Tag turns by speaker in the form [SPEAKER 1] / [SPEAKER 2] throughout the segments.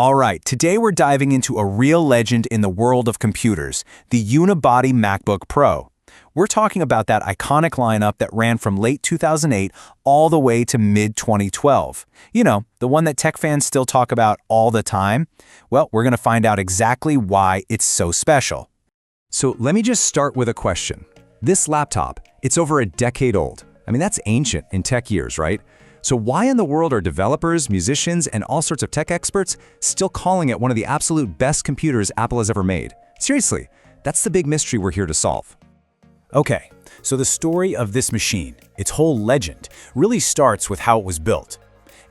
[SPEAKER 1] All right, today we're diving into a real legend in the world of computers, the Unibody MacBook Pro. We're talking about that iconic lineup that ran from late 2008 all the way to mid-2012. You know, the one that tech fans still talk about all the time? Well, we're going to find out exactly why it's so special.
[SPEAKER 2] So let me just start with a question. This laptop, it's over a decade old. I mean, that's ancient in tech years, right? So why in the world are developers, musicians, and all sorts of tech experts still calling it one of the absolute best computers Apple has ever made? Seriously, that's the big mystery we're here to solve.
[SPEAKER 1] Okay, so the story of this machine, its whole legend, really starts with how it was built.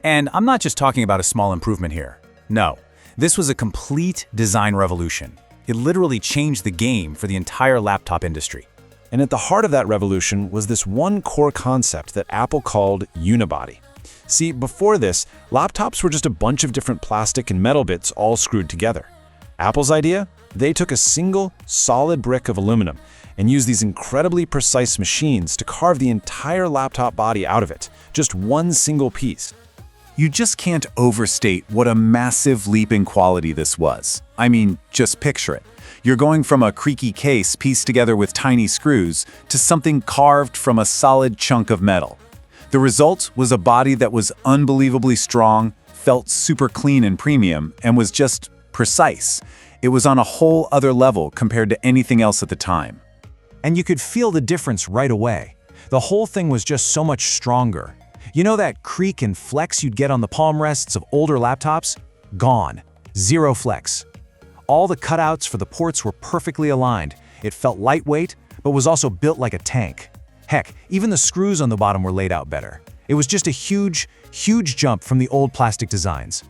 [SPEAKER 1] And I'm not just talking about a small improvement here. No, this was a complete design revolution. It literally changed the game for the entire laptop industry.
[SPEAKER 2] And at the heart of that revolution was this one core concept that Apple called Unibody. See, before this, laptops were just a bunch of different plastic and metal bits all screwed together. Apple's idea? They took a single, solid brick of aluminum and used these incredibly precise machines to carve the entire laptop body out of it, just one single piece.
[SPEAKER 1] You just can't overstate what a massive leap in quality this was. I mean, just picture it. You're going from a creaky case pieced together with tiny screws to something carved from a solid chunk of metal. The result was a body that was unbelievably strong, felt super clean and premium, and was just precise. It was on a whole other level compared to anything else at the time.
[SPEAKER 2] And you could feel the difference right away. The whole thing was just so much stronger. You know that creak and flex you'd get on the palm rests of older laptops? Gone. Zero flex. All the cutouts for the ports were perfectly aligned. It felt lightweight, but was also built like a tank. Heck, even the screws on the bottom were laid out better. It was just a huge jump from the old plastic designs.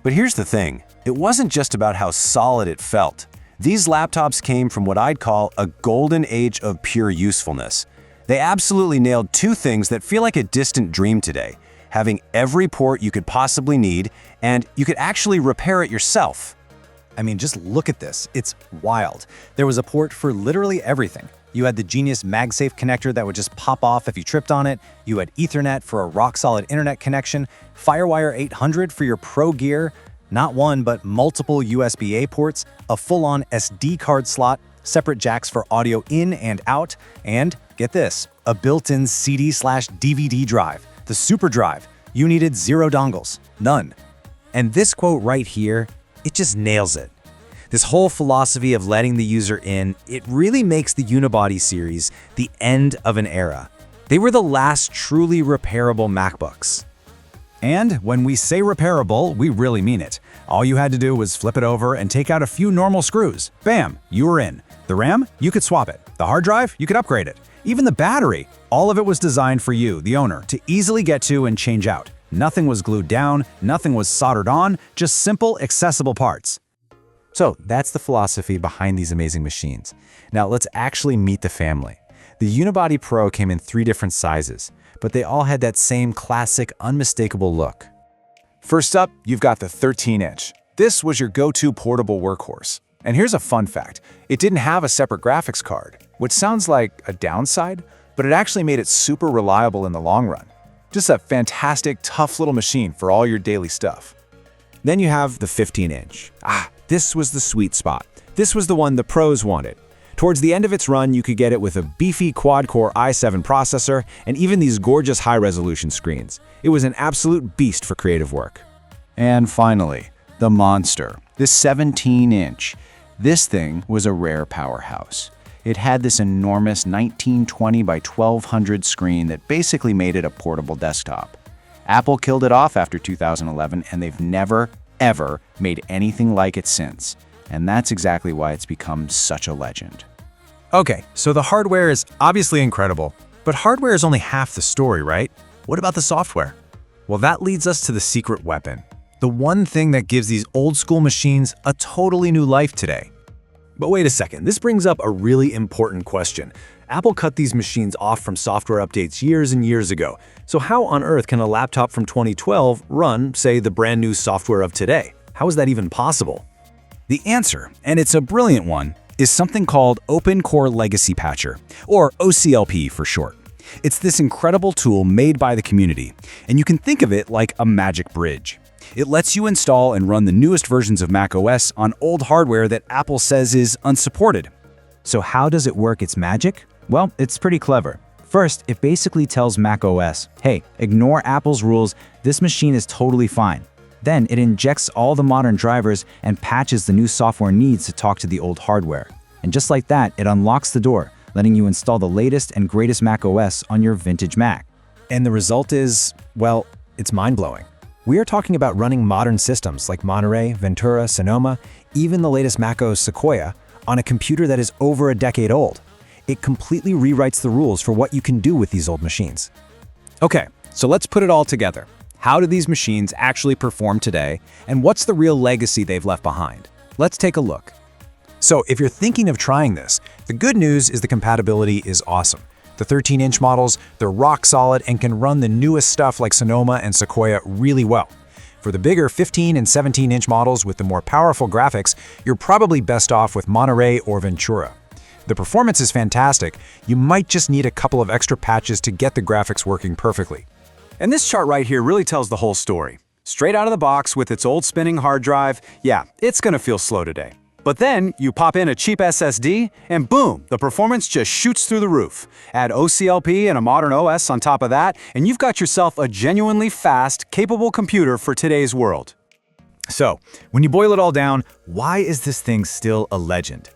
[SPEAKER 3] But here's the thing. It wasn't just about how solid it felt. These laptops came from what I'd call a golden age of pure usefulness. They absolutely nailed two things that feel like a distant dream today: having every port you could possibly need, and you could actually repair it yourself.
[SPEAKER 4] I mean, just look at this. It's wild. There was a port for literally everything. You had the genius MagSafe connector that would just pop off if you tripped on it. You had Ethernet for a rock-solid internet connection, FireWire 800 for your pro gear, not one but multiple USB-A ports, a full-on SD card slot, separate jacks for audio in and out, and, get this, a built-in CD/DVD drive, the Super Drive. You needed zero dongles, none.
[SPEAKER 5] And this quote right here, it just nails it. This whole philosophy of letting the user in, it really makes the Unibody series the end of an era. They were the last truly repairable MacBooks.
[SPEAKER 2] And when we say repairable, we really mean it. All you had to do was flip it over and take out a few normal screws. Bam, you were in. The RAM, you could swap it. The hard drive, you could upgrade it. Even the battery, all of it was designed for you, the owner, to easily get to and change out. Nothing was glued down, nothing was soldered on, just simple, accessible parts.
[SPEAKER 5] So that's the philosophy behind these amazing machines. Now let's actually meet the family. The Unibody Pro came in 3 different sizes, but they all had that same classic, unmistakable look.
[SPEAKER 1] First up, you've got the 13-inch. This was your go-to portable workhorse. And here's a fun fact. It didn't have a separate graphics card, which sounds like a downside, but it actually made it super reliable in the long run. Just a fantastic, tough little machine for all your daily stuff.
[SPEAKER 5] Then you have the 15-inch. This was the sweet spot. This was the one the pros wanted. Towards the end of its run, you could get it with a beefy quad-core i7 processor and even these gorgeous high-resolution screens. It was an absolute beast for creative work.
[SPEAKER 3] And finally, the monster, the 17-inch. This thing was a rare powerhouse. It had this enormous 1920 by 1200 screen that basically made it a portable desktop. Apple killed it off after 2011, and they've never, ever made anything like it since. And that's exactly why it's become such a legend.
[SPEAKER 2] Okay, so the hardware is obviously incredible, but hardware is only half the story, right? What about the software? Well, that leads us to the secret weapon. The one thing that gives these old-school machines a totally new life today.
[SPEAKER 1] But wait a second, this brings up a really important question. Apple cut these machines off from software updates years and years ago. So how on earth can a laptop from 2012 run, say, the brand new software of today? How is that even possible?
[SPEAKER 2] The answer, and it's a brilliant one, is something called Open Core Legacy Patcher, or OCLP for short. It's this incredible tool made by the community, and you can think of it like a magic bridge.
[SPEAKER 6] It lets you install and run the newest versions of macOS on old hardware that Apple says is unsupported.
[SPEAKER 3] So how does it work its magic? Well, it's pretty clever. First, it basically tells macOS, hey, ignore Apple's rules, this machine is totally fine. Then it injects all the modern drivers and patches the new software needs to talk to the old hardware. And just like that, it unlocks the door, letting you install the latest and greatest macOS on your vintage Mac.
[SPEAKER 2] And the result is, well, it's mind-blowing. We are talking about running modern systems like Monterey, Ventura, Sonoma, even the latest macOS Sequoia, on a computer that is over a decade old. It completely rewrites the rules for what you can do with these old machines.
[SPEAKER 6] Okay, so let's put it all together. How do these machines actually perform today, and what's the real legacy they've left behind? Let's take a look.
[SPEAKER 2] So if you're thinking of trying this, the good news is the compatibility is awesome. The 13-inch models, they're rock solid and can run the newest stuff like Sonoma and Sequoia really well. For the bigger 15 and 17-inch models with the more powerful graphics, you're probably best off with Monterey or Ventura. The performance is fantastic, you might just need a couple of extra patches to get the graphics working perfectly.
[SPEAKER 6] And this chart right here really tells the whole story. Straight out of the box with its old spinning hard drive, yeah, it's gonna feel slow today. But then you pop in a cheap SSD and boom, the performance just shoots through the roof. Add OCLP and a modern OS on top of that, and you've got yourself a genuinely fast, capable computer for today's world.
[SPEAKER 1] So, when you boil it all down, why is this thing still a legend?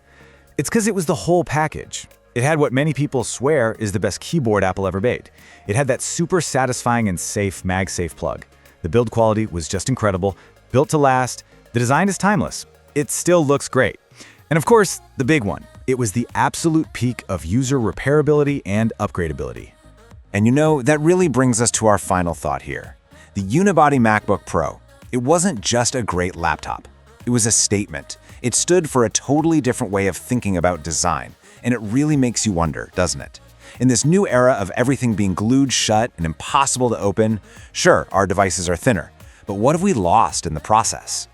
[SPEAKER 1] It's because it was the whole package. It had what many people swear is the best keyboard Apple ever made. It had that super satisfying and safe MagSafe plug. The build quality was just incredible, built to last. The design is timeless. It still looks great. And of course, the big one. It was the absolute peak of user repairability and upgradability.
[SPEAKER 7] And you know, that really brings us to our final thought here. The Unibody MacBook Pro. It wasn't just a great laptop. It was a statement. It stood for a totally different way of thinking about design. And it really makes you wonder, doesn't it? In this new era of everything being glued shut and impossible to open, sure, our devices are thinner. But what have we lost in the process?